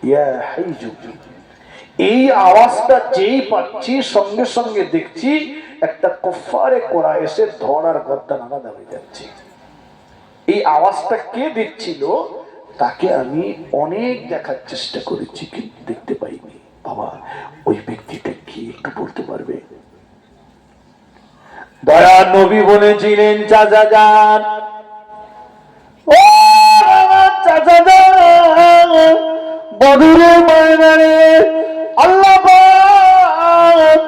ইয়া হাইজু, এই আওয়াজটা যেই পাচ্ছি সঙ্গে সঙ্গে দেখছি একটা কুফারে কুরাইশের ধরার গর্দান আলাদা হয়ে যাচ্ছে। এই আওয়াজটা কে দিচ্ছিল তাকে আমি অনেক দেখার চেষ্টা করেছি কিন্তু দেখতে পাইনি। বাবা ওই ব্যক্তিটা কি একটু বলতে পারবে? দয়ার নবী বলেছিলেন, চাচা যান, ও চাচা যান, বদরের ময়দানে আল্লাহ পাক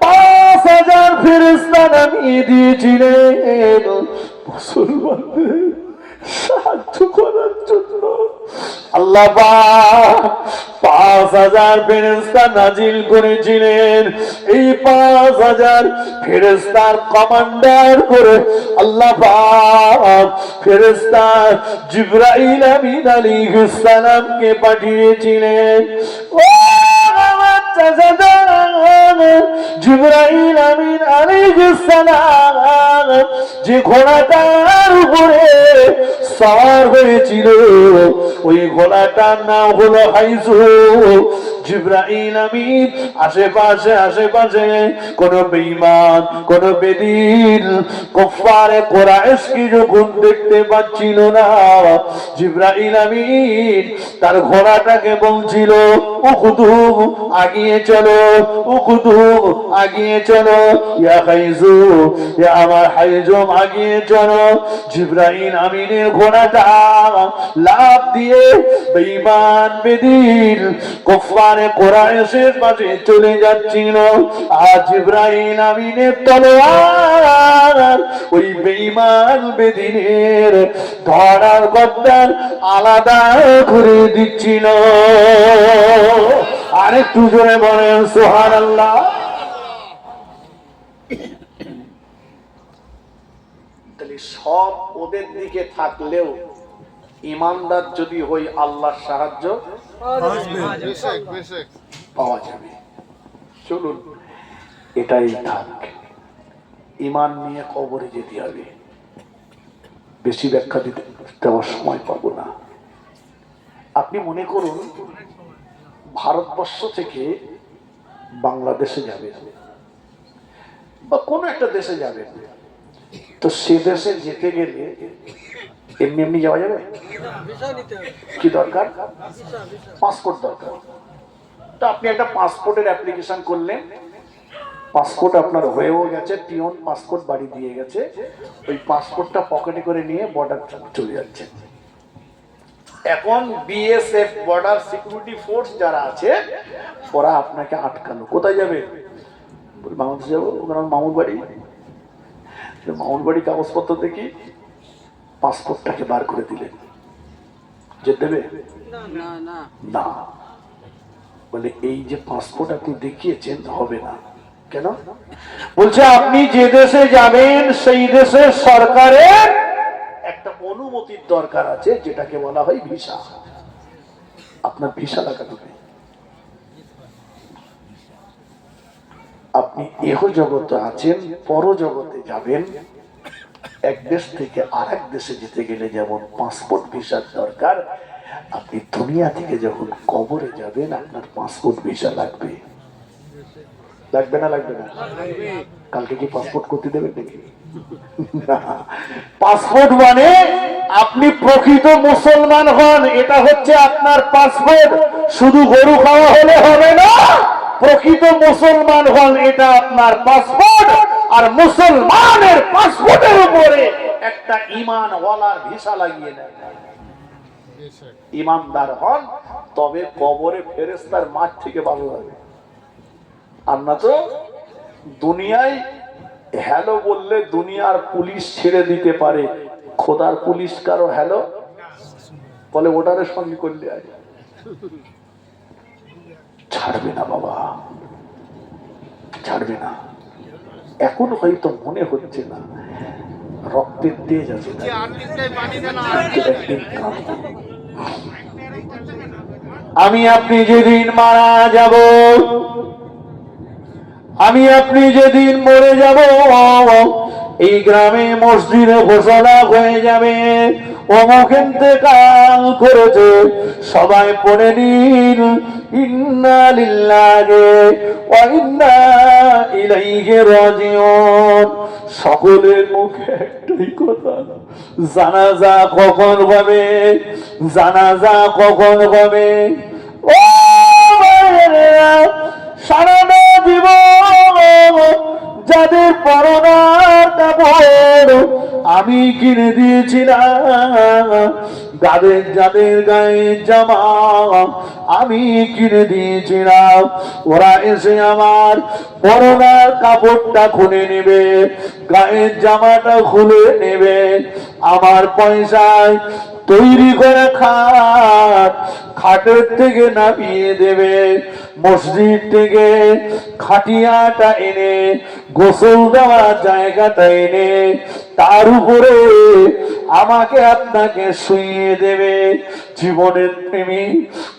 ৫,০০০ ফেরেশতা নামিয়ে দিয়েছিলেন মুসলমানদের সাহায্য করার জন্য। আল্লাহ পাক ৫,০০০ ফেরেশতা নাজিল করেছিলেন। এই ৫,০০০ ফেরেশতার কমান্ডার করে আল্লাহ পাক ফেরেশতা জিবরাইল আমিন আলাইহিস সালামকে পাঠিয়েছিলেন। ও আমার চাচা, জিবরাইল আমিন আলাইহিস সালাম যে ঘোড়াটার উপরে সওয়ার হয়েছিল ওই ঘোড়াটার নাম হলো হাইজু। জিবরাইল আমিন আশেপাশে কোন বেঈমান, কোন বেদিন, কুফারে কুরাইশকে যখন দেখতে পাচ্ছিল না, জিবরাইল আমিন তার ঘোড়াটাকে বলছিল, উকুদুম আগিয়ে চলো, উকুদুম আগিয়ে চলো, ইয়া হাইজু, ইয়া আমার হাইজুম আগিয়ে চলো। জিবরাইল আমিনের ঘোড়াটা লাফ দিয়ে বেঈমান বেদিন কুফারে কুরাইশের মাঝে চলে যাচ্ছিল। আর জিবরাইল আমিনের তলোয়ার ওই বেঈমান বেদিনের ধরার গর্দান আলাদা করে দিচ্ছিল। আরেকটু জোরে বলেন সুবহানাল্লাহ। তাহলে সব ওদের দিকে থাকলেও ইমানদার যদি হই আল্লাহর সাহায্য পাওয়া যাবে। চলুন এটাই থাক, ইমান নিয়ে কবরে যেতে হবে। বেশি ব্যাখ্যা দিতে দেওয়ার সময় পাবো না। আপনি মনে করুন ভারতবর্ষ থেকে বাংলাদেশে যাবেন বা কোনো একটা দেশে যাবেন, তো সে দেশে যেতে গেলে এমনি এমনি যাওয়া যাবে? কি দরকার? পাসপোর্ট দরকার। তো আপনি একটা পাসপোর্টের অ্যাপ্লিকেশন করলেন, পাসপোর্ট আপনার হয়েও গেছে, পিওন পাসপোর্ট বাড়ি দিয়ে গেছে, ওই পাসপোর্টটা পকেটে করে নিয়ে বর্ডার চলে যাচ্ছে। এখন বিএসএফ বর্ডার সিকিউরিটি ফোর্স যারা আছে ওরা আপনাকে আটকালো, কোথায় যাবে? বাংলাদেশ যাবো, ওখানে মামুর বাড়ি। মামুর বাড়ি কাগজপত্র দেখি পাসপোর্টটাকে বার করে দিলেন, যেতে দেবে না। বলে এই যে পাসপোর্ট আপনি দেখিয়েছেন হবে না। কেন? বলছে আপনি যে দেশে যাবেন সেই দেশের সরকারের একটা অনুমতির দরকার আছে, যেটাকে বলা হয় ভিসা। আপনার ভিসা লাগাতে হবে। আপনি এহ জগতে আছেন, পর জগতে যাবেন। এক দেশ থেকে আরেক দেশে যেতে গেলে যেমন পাসপোর্ট ভিসার দরকার, আপনি দুনিয়া থেকে যখন কবরে যাবেন আপনার পাসপোর্ট ভিসা লাগবে। লাগবে না? লাগবে না? কালকে কি পাসপোর্ট করতে দেবেন নাকি? পাসপোর্ট মানে আপনি প্রকৃত মুসলমান হন, এটা হচ্ছে আপনার পাসপোর্ট। শুধু গরু খাওয়া হলে হবে না, প্রকৃত মুসলমান হন এটা আপনার পাসপোর্ট। আর মুসলমানের পাসপোর্টের উপরে একটা ঈমানওয়ালার ভিসা লাগিয়ে দেন। ঈমানদার হন তবে কবরে ফেরেশতার মাঠ থেকে বাঁচা যাবে। আর না তো দুনিয়ায় হ্যালো বললে দুনিয়ার পুলিশ ছেড়ে দিতে পারে, খোদার পুলিশ কারো হ্যালো বলে ওটারে সঙ্গে করলে ছাড়বে না বাবা, ছাড়বে না। এখন হয়তো মনে হচ্ছে না, রক্তের তেজ আছে, আমি আপনি যেদিন মারা যাব, আমি আপনি যেদিন মরে যাব, এই গ্রামে মসজিদে ঘোষণা হয়ে যাবে অমুক ইন্তেকাল করেছে, সবাই পড়ে নিন ইন্না লিল্লাহি ওয়া ইন্না ইলাইহি রাজিউন। সকলের মুখে একটাই কথা, জানাজা কখন হবে, জানাজা কখন হবে। ও ভাইয়েরা, সারাটা জীবন যাদের পরনার কাপড় আমি কিনে দিয়েছিলাম, যাদের যাদের গায়ের জামা আমি কিনে দিয়েছিলাম, ওরা এসে আমার পরনার কাপড়টা খুলে নেবে, গায়ের জামাটা খুলে নেবে, আমার পয়সায় তৈরি করে খাটের থেকে নামিয়ে দেবে, মসজিদ থেকে খাটিয়াটা এনে গোসল দেওয়ার জায়গাটা এনে তার উপরে আমাকে আপনাকে শুইয়ে দেবে। জীবনের প্রেমী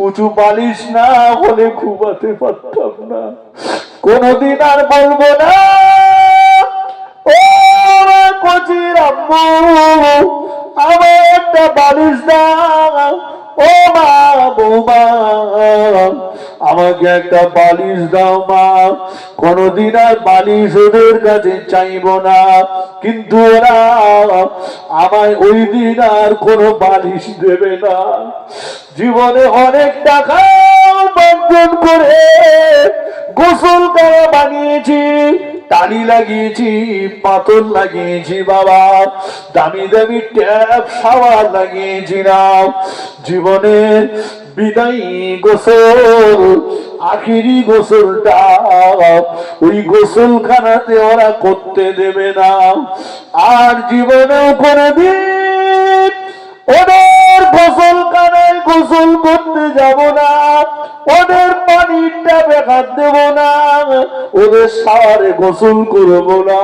উঁচু বালিশ না হলে ঘুমাতে পারতাম না, কোনদিন আর বলবো না ও কচির আম্মু আমার একটা বালিশ দাও, ও মা বৌমা আমাকে একটা বালিশ দাও মা। কোনদিন আর বালিশ ওদের কাছে চাইব না, কিন্তু ওরা আমায় ওই দিন আর কোনো বালিশ দেবে না। জীবনে অনেক টাকা উপার্জন করে গোসল করা বানিয়েছি, টালি লাগিয়েছি, পাথর লাগিয়েছি বাবা, দামি দামি ট্যাপ শাওয়ার লাগিয়েছিলাম। জীবনে বিদায়ী গোসল, আখিরি গোসলটা ওই গোসলখানাতে ওরা করতে দেবে না। আর জীবনেও করে দিন ওদের গোসলখানায় গোসল করতে যাব না, ওদের পানির ট্যাপে হাত দেব না, ওদের শাওয়ারে গোসল করব না।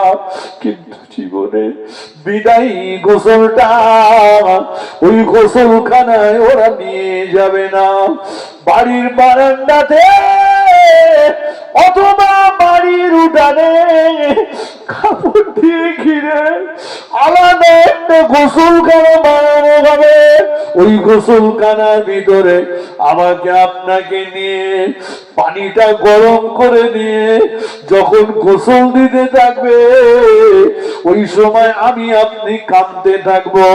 কিন্তু জীবনে বিদায়ী গোসলটা ওই গোসলখানায় ওরা নিয়ে যাবে না। বাড়ির বারান্দাতে অথবা বাড়ির উঠানে কাপড় দিয়ে ঘিরে আলাদা একটা গোসলখানা বানানো হবে। ওই গোসলখানার ভিতরে আমাকে আপনাকে নিয়ে পানিটা গরম করে নিয়ে যখন গোসল দিতে থাকবে, ওই সময় আমি আপনি কাঁদতে থাকবো,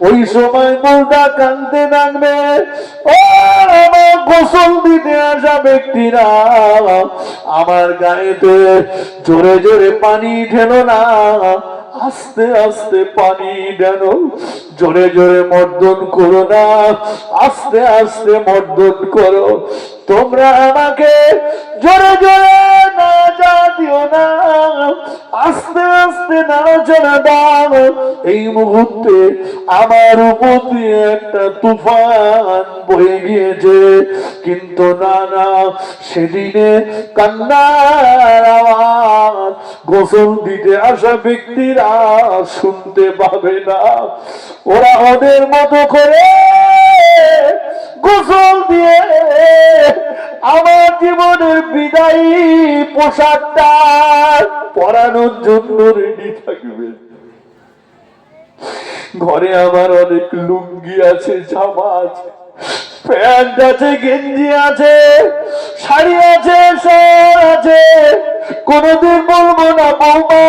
ওই সময় মুর্দা কাঁদতে থাকবে। ও আমার গোসল দিতে আসা ব্যক্তিরা, আমার গায়েতে জোরে জোরে পানি ঢেলো না, আস্তে আস্তে পানি ঢেলো, জোরে জোরে মর্দন করো না, আস্তে আস্তে মর্দন করো। তোমরা আমাকে জোরে জোরে নাড়া দিও না, আস্তে আস্তে নাড়াচাড়া দাও। এই মুহূর্তে আমার উপর দিয়ে একটা তুফান বয়ে গিয়েছে, কিন্তু না না, সেদিনে কান্নার আওয়াজ গোসল দিতে আসা ব্যক্তিরা শুনতে পাবে না। ওরা ওদের মতো করে গোসল দিয়ে আমার জীবনের বিদায়ী পোশাকটা পরানোর জন্য রেডি থাকবে। ঘরে আমার অনেক লুঙ্গি আছে, জামা আছে, প্যান্ট আছে, গেঞ্জি আছে, শাড়ি আছে, শাল আছে। কোনদিন বলবো না বৌমা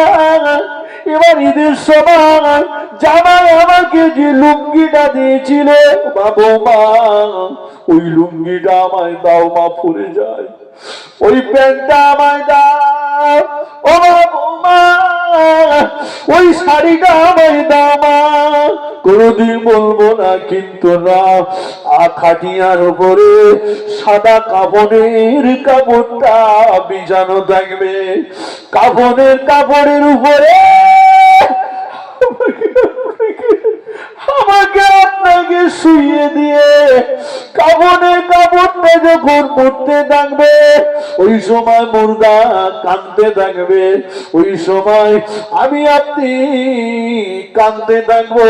এবার ঈদের সময় জামাই আমাকে যে লুঙ্গিটা দিয়েছিল বা বৌমা ওই লুঙ্গিটা আমায় দাও মা, পরে যায়, ওই প্যান্টটা আমায় দাও ও মা বৌমা, ওই শাড়িটা আমায় দাও মা। কোনদিন বলবো না, কিন্তু না, খাটিয়ার উপরে সাদা কাপড়ের কাপড়টা বিছানো থাকবে, কাপড়ের উপরে আমাকে আপনাকে শুইয়ে দিয়ে কাপড়ের কাপড়টা যখন পড়তে থাকবে, ওই সময় মুর্দা কাঁদতে থাকবে, ওই সময় আমি আপনি কাঁদতে থাকবো।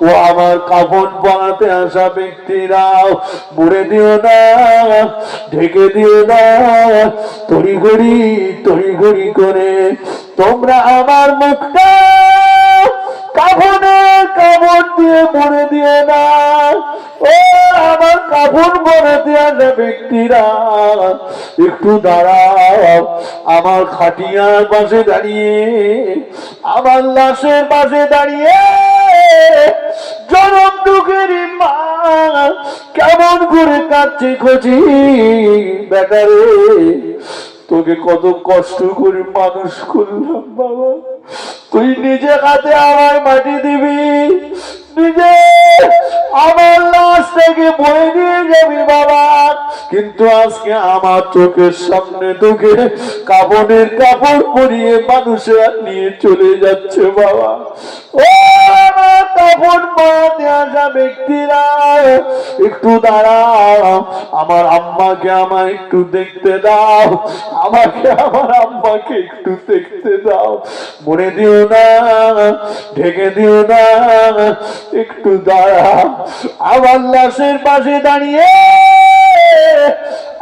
ও আমার কাপড় বানাতে আসা ব্যক্তিরা, মুড়ে দিও না, ঢেকে দিও না, তড়িঘড়ি করে তোমরা আমার মুখটা কাফনের কাপড় দিয়ে ভরে দিয়ে না, ও আমার কাপড় ভরে দেওয়া ব্যক্তিরা একটু দাঁড়াও। আমার খাটিয়ার পাশে দাঁড়িয়ে, আমার লাশের পাশে দাঁড়িয়ে জনম দুঃখের মা কেমন করে কাঁদছে খোঁজি। বেটারে, তোকে কত কষ্ট করে মানুষ করলাম বাবা, তুই নিজে হাতে আমায় মাটি দিবি, নিজে আমার লাশ থেকে বয়ে নিয়ে যাবি বাবা, কিন্তু আজকে আমার চোখের সামনে তোকে কাপড়ের কাপড় পরিয়ে মানুষের নিয়ে চলে যাচ্ছে বাবা। ও আমার কাপড় পরাতে আসা ব্যক্তিরা একটু দাঁড়াও, আমার আম্মাকে আমায় একটু দেখতে দাও, আমাকে আমার আম্মাকে একটু দেখতে দাও, মরে দিও না, ঢেকে দিও না, একটু দাঁড়াও। আমার লাশের পাশে দাঁড়িয়ে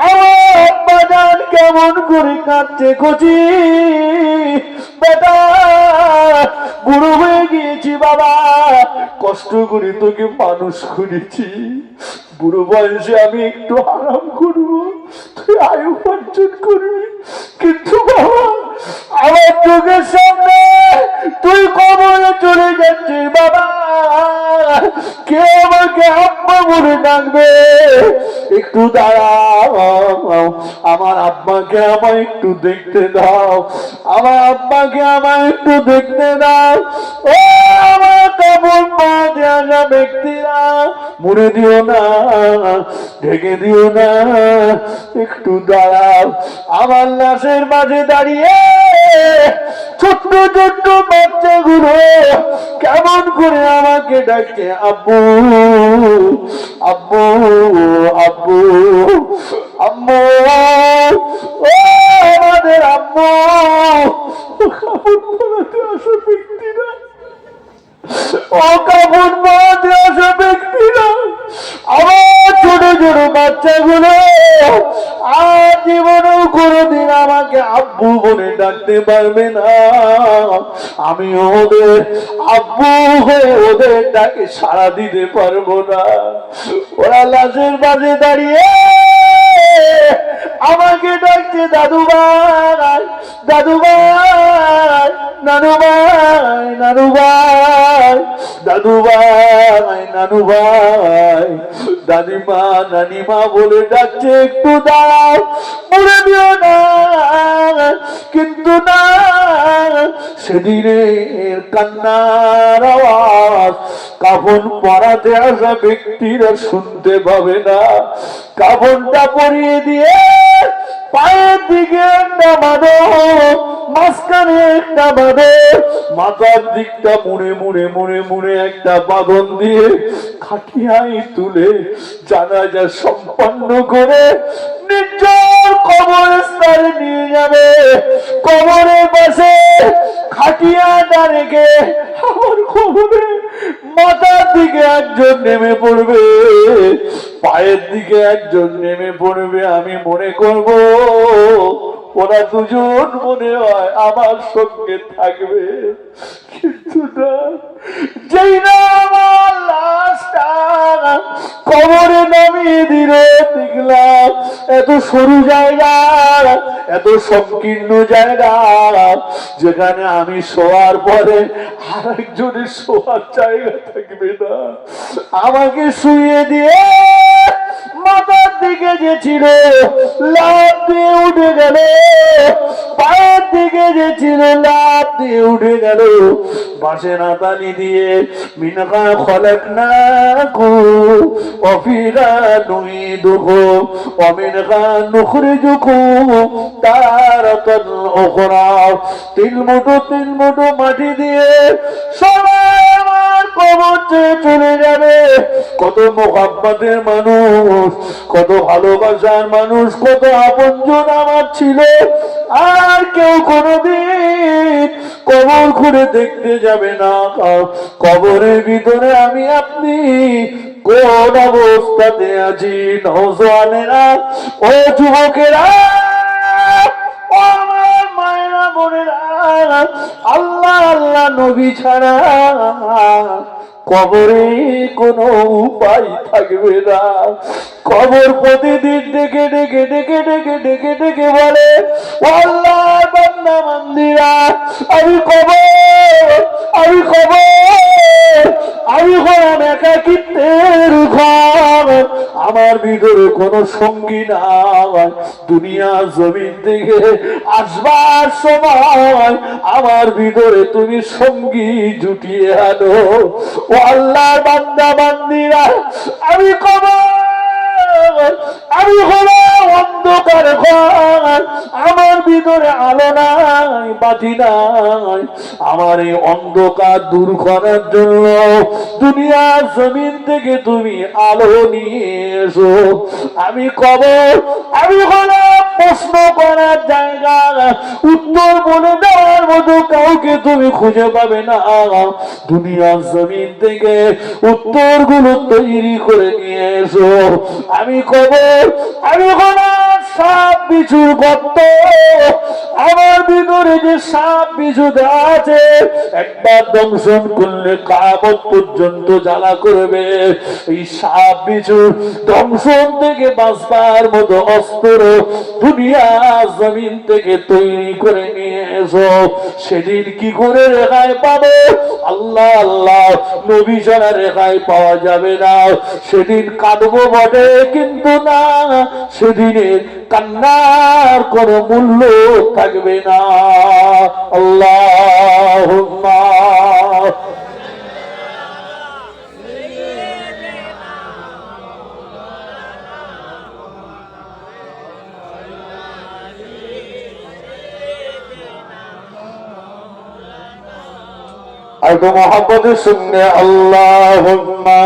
আমার আব্বা জান কেমন করে কাঁদছে কচি। বেটা, বুড়ো হয়ে গিয়েছি বাবা, কষ্ট করে তোকে মানুষ করেছি, বুড়ো বয়সে আমি একটু আরাম করবো, তুই আয়ু উপার্জন করবি, কিন্তু বাবা আমার চোখের সামনে তুই কবরে চলে যাচ্ছিস বাবা, কে আমাকে আব্বা বলে ডাকবে? একটু দাঁড়াও, আমার আব্বাকে আমায় একটু দেখতে দাও, আমার আব্বাকে আমায় একটু দেখতে দাও। ও আমার কাপড় পা দেওয়া ব্যক্তিরা, মুড়ে দিও না, ঢেকে দিও না, একটু দাঁড়াও। আমার লাশের মাঝে দাঁড়িয়ে ছোট্ট ছোট্ট বাচ্চাগুলো কেমন করে আমাকে ডাকছে আব্বু, আব্বু, আব্বু, আম্মু, ও আমাদের আম্মু। কাপড় পরাতে আসা ব্যক্তিরা, ও কাপড় পরাতে আসা ব্যক্তিরা, আমার ছোট ছোট বাচ্চাগুলো আর জীবনেও কোনোদিন আমাকে আব্বু বলে ডাকতে পারবে না, আমি ওদের আব্বু হয়ে ওদের ডাকে সাড়া দিতে পারবো না। ওরা লাশের পাশে দাঁড়িয়ে আমাকে ডাকছে দাদু ভাই, দাদু ভাই, নানু ভাই, নানু ভাই, দাদু ভাই, নানু ভাই, দাদিমা, নানিমা বলে ডাকছে, একটু দাঁড়াও, মরে দিও না, কিন্তু না, সেদিনের কান্নার আওয়াজ কাফন পরাতে আসা ব্যক্তিরা শুনতে পাবে না। কাফনটা পরিয়ে দিয়ে পায়ের দিকে একটা বাঁধো, মাঝখানে একটা বাঁধো, মাথার দিকটা মুড়ে মুড়ে মুড়ে মুড়ে একটা বাঁধন দিয়ে খাটিয়ায় তুলে জানাজা সম্পন্ন করে নির্জন কবরস্থানে নিয়ে যাবে। কবরের পাশে খাটিয়াটা রেখে আমার কবরে মাথার দিকে একজন নেমে পড়বে, পায়ের দিকে একজন নেমে পড়বে, আমি মনে করব ওরা দুজন মনে হয় আমার সঙ্গে থাকবে, কিন্তু না, যেই না আমার লাশটা কবরে নামিয়ে দিল, দেখলাম এত সরু জায়গা, এত সংকীর্ণ জায়গা, যেখানে আমি শোয়ার পরে আরেকজনের শোয়ার জায়গা থাকবে না, আমাকে শুয়ে দিয়ে মাথার দিকে যে ছিল লাফ দিয়ে উঠে গেল, পায়ের দিকে যে ছিল লাফ দিয়ে উঠে গেল, বাসে নাতানি দিয়ে মিনহা খলাকনাকুম ওয়া ফিহা নুঈদুকুম ওয়া মিনহা নুখরিজুকুম তারাতান উখরা। তিন মুঠো মাটি দিয়ে সবাই আমার কবর চলে যাবে। কত মোহাব্বতের মানুষ, কত ভালোবাসার মানুষ, কত আপনজন আমার ছিল, আর কেউ কোনোদিন কবর খুঁড়ে দেখতে যাবে না। কবরের ভিতরে আমি আপনি কোন অবস্থাতে আছি? নওজওয়ানেরা, ও যুবকেরা, ও আমার মায়েরা, বোনেরা, আল্লাহ আল্লাহ নবী ছাড়া কবরে কোনো উপায় থাকবে না। কবর প্রতিদিন ডেকে ডেকে ডেকে ডেকে ডেকে ডেকে বলে, ও আল্লাহর বান্দা বান্দীরা, আমি কবর, আমি কবর, আমি হলাম একাকিত্বের ঘর, আমার ভিতরে কোনো সঙ্গী নাই। দুনিয়া জমিন থেকে আসবার সময় আমার ভিতরে তুমি সঙ্গী জুটিয়ে আনো। ও আল্লাহর বান্দা বান্দীরা, আমি কবর, আমি হলো অন্ধকার ঘর, আমার ভিতরে আলো নাই, বাতি নাই। আমার এই অন্ধকার দূর করার জন্য দুনিয়া জমিন থেকে তুমি আলো নিয়ে এসো। আমি কবর, আমি হলো প্রশ্ন করার জায়গা, উত্তর বলে দেওয়ার মতো কাউকে তুমি খুঁজে পাবে না। দুনিয়া জমিন থেকে উত্তরগুলো তৈরি করে নিয়ে এসো। আমি কবর, আমি হলো সাপ বিছুর গর্ত, আমার ভিতরে যে সাপ বিছু দেওয়া আছে, একবার দংশন করলে কিয়ামত পর্যন্ত জ্বালা করবে। এই সাপ বিছুর দংশন থেকে বাঁচবার মতো অস্ত্র দুনিয়া জমিন থেকে তৈরি করে নিয়ে এসো। সেদিন কি করে রেহাই পাবে? আল্লাহ আল্লাহ, নবী ছাড়া রেহাই পাওয়া যাবে না। সেদিন কাঁদবো বটে, কিন্তু না, সেদিনের কান্নার কোনো মূল্য থাকবে না। আল্লাহুম্মা আর তো মোহাম্মদের সুন্নে আল্লাহুম্মা